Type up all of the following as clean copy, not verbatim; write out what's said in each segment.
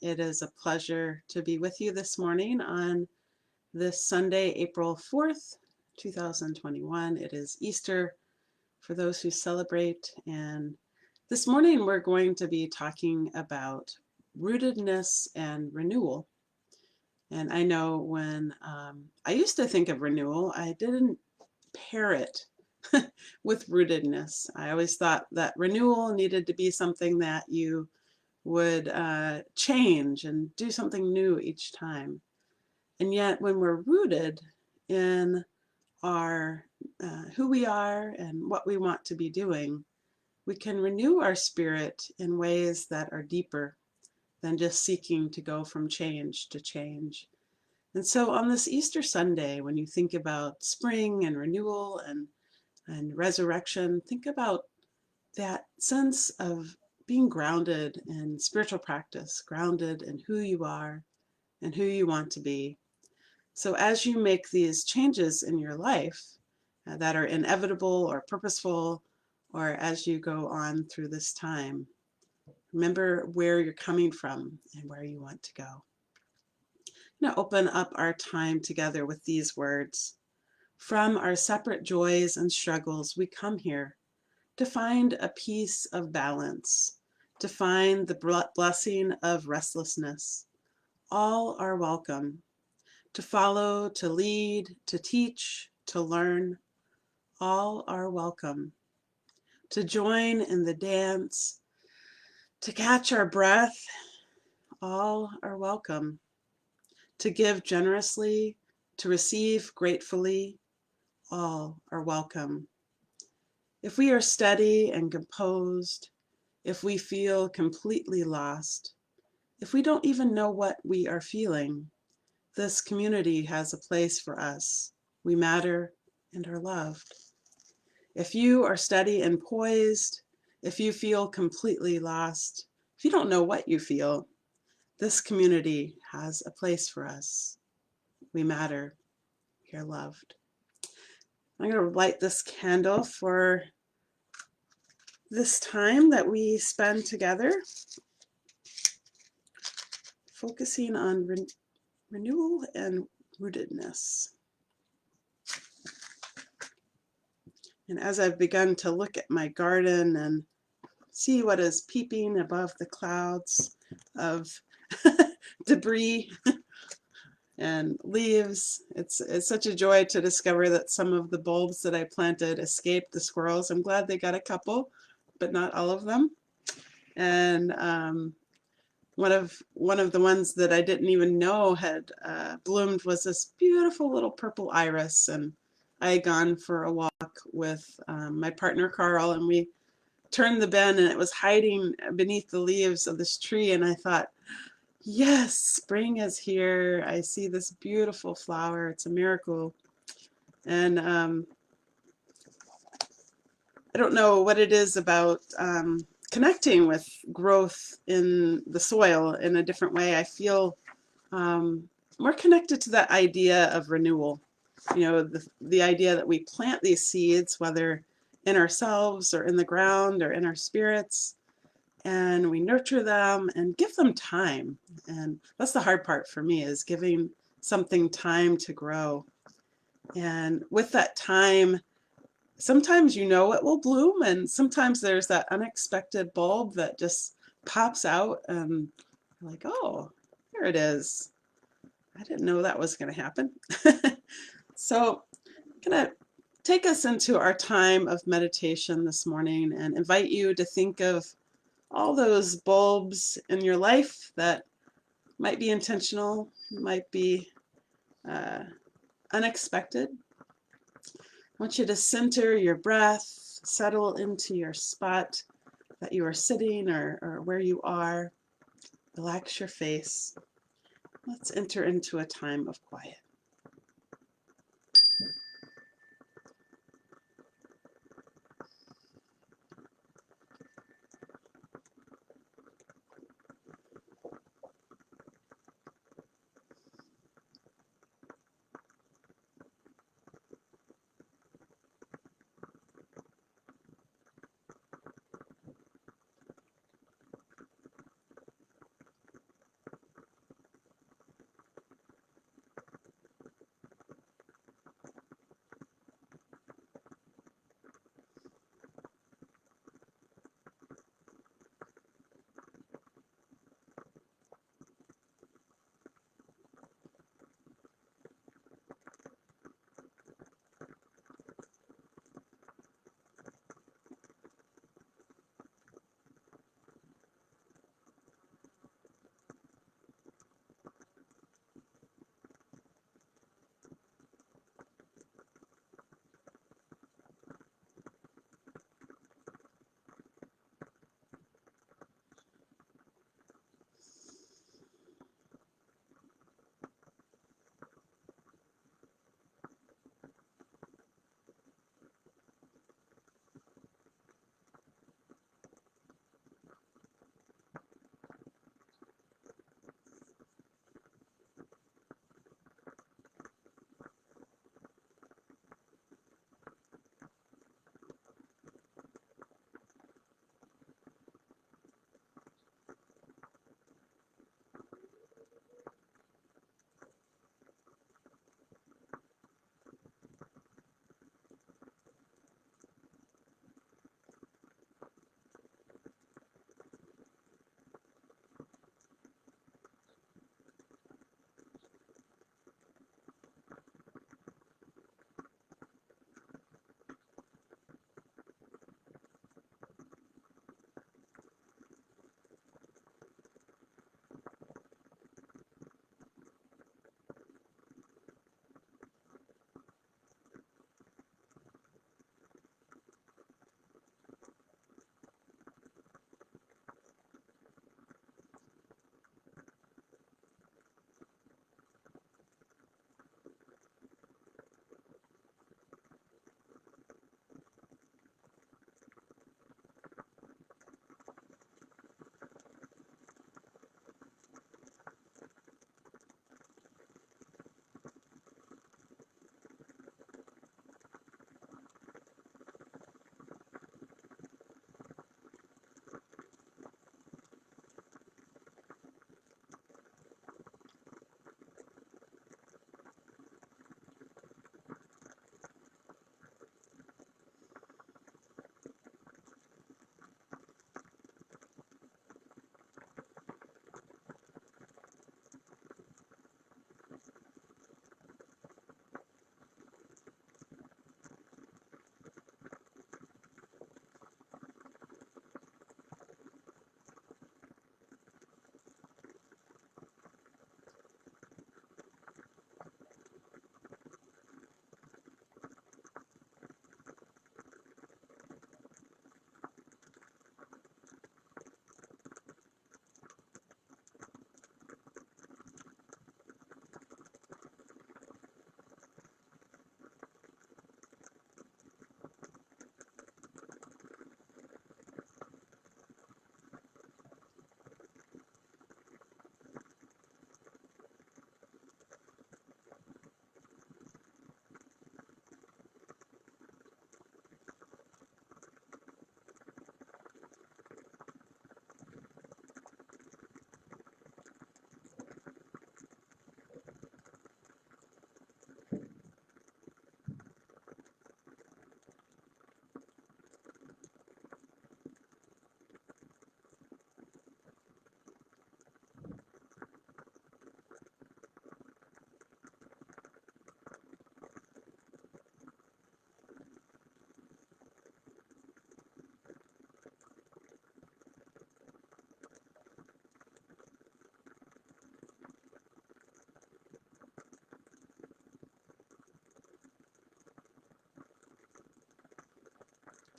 It is a pleasure to be with you this morning on this Sunday, April 4th, 2021. It is Easter for those who celebrate. And this morning we're going to be talking about rootedness and renewal. And I know when I used to think of renewal, I didn't pair it with rootedness. I always thought that renewal needed to be something that you would change and do something new each time. And yet when we're rooted in our who we are and what we want to be doing, we can renew our spirit in ways that are deeper than just seeking to go from change to change. And so on this Easter Sunday, when you think about spring and renewal and resurrection, think about that sense of being grounded in spiritual practice, grounded in who you are and who you want to be. So as you make these changes in your life that are inevitable or purposeful, or as you go on through this time, remember where you're coming from and where you want to go. I'm going to open up our time together with these words. From our separate joys and struggles, we come here to find a piece of balance, to find the blessing of restlessness. All are welcome. To follow, to lead, to teach, to learn, all are welcome. To join in the dance, to catch our breath, all are welcome. To give generously, to receive gratefully, all are welcome. If we are steady and composed, if we feel completely lost, if we don't even know what we are feeling, this community has a place for us. We matter and are loved. If you are steady and poised, if you feel completely lost, if you don't know what you feel, this community has a place for us. We matter. We are loved. I'm going to light this candle for this time that we spend together, focusing on renewal and rootedness. And as I've begun to look at my garden and see what is peeping above the clouds of debris and leaves, it's such a joy to discover that some of the bulbs that I planted escaped the squirrels. I'm glad they got a couple, but not all of them. And one of the ones that I didn't even know had bloomed was this beautiful little purple iris. And I had gone for a walk with my partner Carl, and we turned the bend and it was hiding beneath the leaves of this tree, and I thought, yes, spring is here. I see this beautiful flower. It's a miracle. And I don't know what it is about connecting with growth in the soil in a different way. I feel more connected to that idea of renewal. You know, the idea that we plant these seeds, whether in ourselves or in the ground or in our spirits, and we nurture them and give them time. And that's the hard part for me, is giving something time to grow. And with that time, sometimes you know it will bloom, and sometimes there's that unexpected bulb that just pops out and you're like, oh, here it is. I didn't know that was going to happen. So I'm going to take us into our time of meditation this morning and invite you to think of all those bulbs in your life that might be intentional, might be unexpected. I want you to center your breath, settle into your spot that you are sitting or where you are. Relax your face. Let's enter into a time of quiet.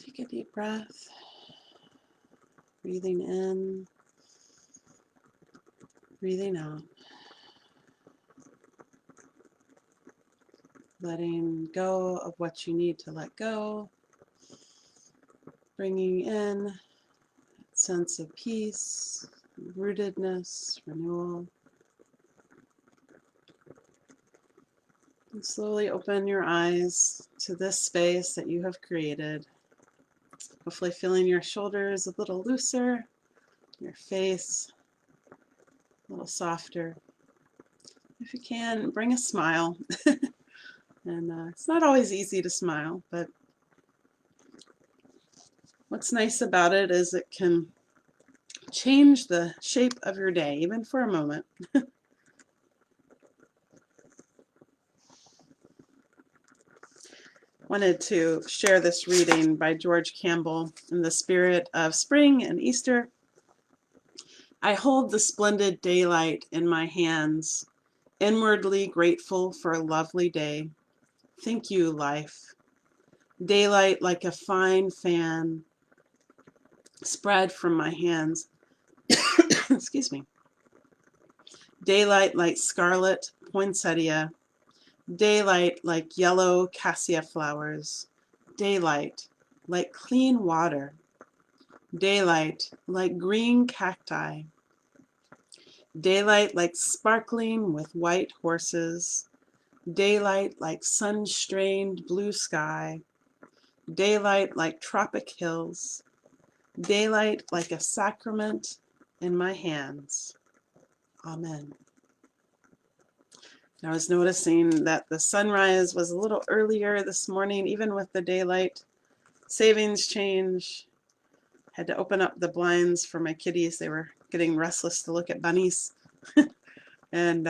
Take a deep breath, breathing in, breathing out, letting go of what you need to let go, bringing in a sense of peace, rootedness, renewal. And slowly open your eyes to this space that you have created. Hopefully feeling your shoulders a little looser, your face a little softer. If you can, bring a smile. And it's not always easy to smile, but what's nice about it is it can change the shape of your day, even for a moment. Wanted to share this reading by George Campbell in the spirit of spring and Easter. I hold the splendid daylight in my hands, inwardly grateful for a lovely day. Thank you, life. Daylight like a fine fan spread from my hands. Excuse me. Daylight like scarlet poinsettia. Daylight like yellow cassia flowers. Daylight like clean water. Daylight like green cacti. Daylight like sparkling with white horses. Daylight like sun-strained blue sky. Daylight like tropic hills. Daylight like a sacrament in my hands. Amen. I was noticing that the sunrise was a little earlier this morning, even with the daylight savings change. Had to open up the blinds for my kitties. They were getting restless to look at bunnies. And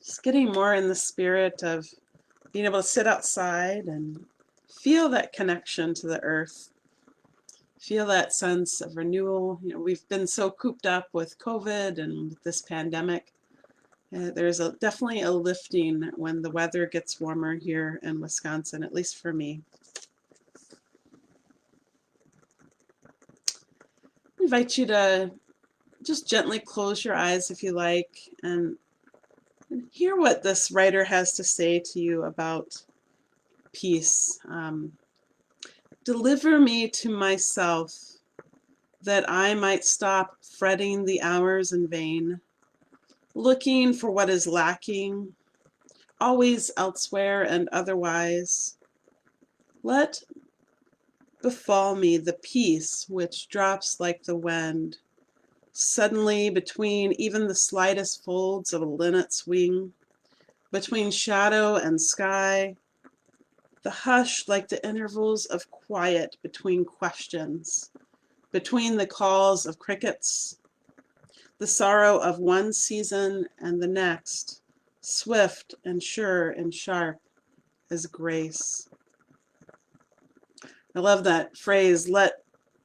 just getting more in the spirit of being able to sit outside and feel that connection to the earth. Feel that sense of renewal. You know, we've been so cooped up with COVID and with this pandemic. There's definitely a lifting when the weather gets warmer here in Wisconsin, at least for me. I invite you to just gently close your eyes if you like and hear what this writer has to say to you about peace. Deliver me to myself, that I might stop fretting the hours in vain, looking for what is lacking, always elsewhere and otherwise. Let befall me the peace which drops like the wind, suddenly between even the slightest folds of a linnet's wing, between shadow and sky, the hush like the intervals of quiet between questions, between the calls of crickets, the sorrow of one season and the next, swift and sure and sharp as grace. I love that phrase, let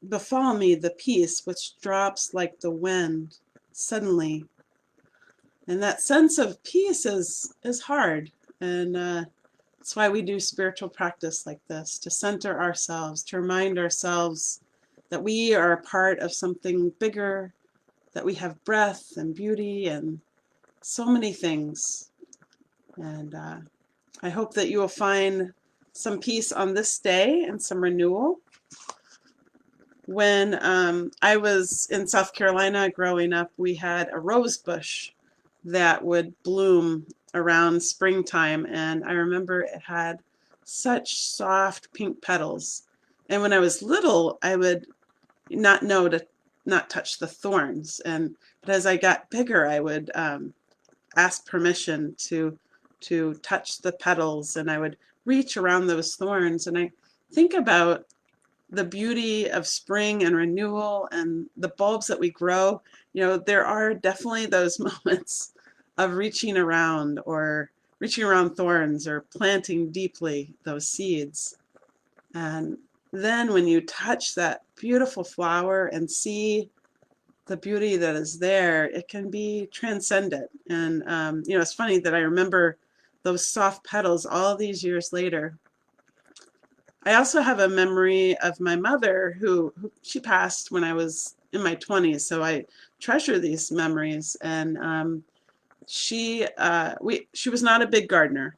befall me the peace which drops like the wind suddenly. And that sense of peace is hard. And that's why we do spiritual practice like this, to center ourselves, to remind ourselves that we are a part of something bigger, that we have breath and beauty and so many things. And I hope that you will find some peace on this day and some renewal. When I was in South Carolina growing up, we had a rose bush that would bloom around springtime, and I remember it had such soft pink petals. And when I was little, I would not know to not touch the thorns. But as I got bigger, I would ask permission to touch the petals, and I would reach around those thorns. And I think about the beauty of spring and renewal and the bulbs that we grow. You know, there are definitely those moments of reaching around thorns or planting deeply those seeds. And then when you touch that beautiful flower and see the beauty that is there, it can be transcendent. And you know, it's funny that I remember those soft petals all these years later. I also have a memory of my mother who she passed when I was in my 20s, so I treasure these memories. And she was not a big gardener,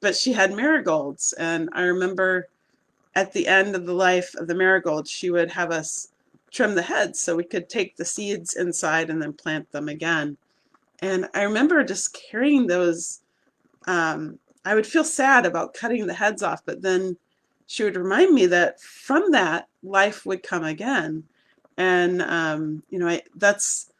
but she had marigolds, and I remember at the end of the life of the marigolds, she would have us trim the heads so we could take the seeds inside and then plant them again. And I remember just carrying those. I would feel sad about cutting the heads off, but then she would remind me that from that, life would come again. And that's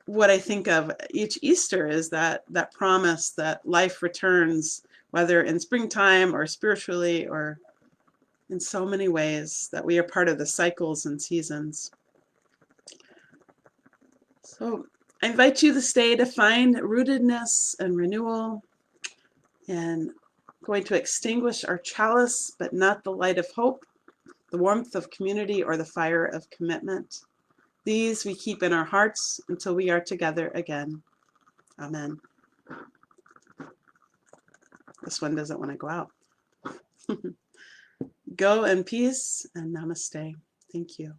what I think of each Easter, is that promise that life returns, whether in springtime or spiritually or in so many ways, that we are part of the cycles and seasons. So I invite you to stay to find rootedness and renewal, and going to extinguish our chalice, but not the light of hope, the warmth of community, or the fire of commitment. These we keep in our hearts until we are together again. Amen. This one doesn't want to go out. Go in peace and namaste. Thank you.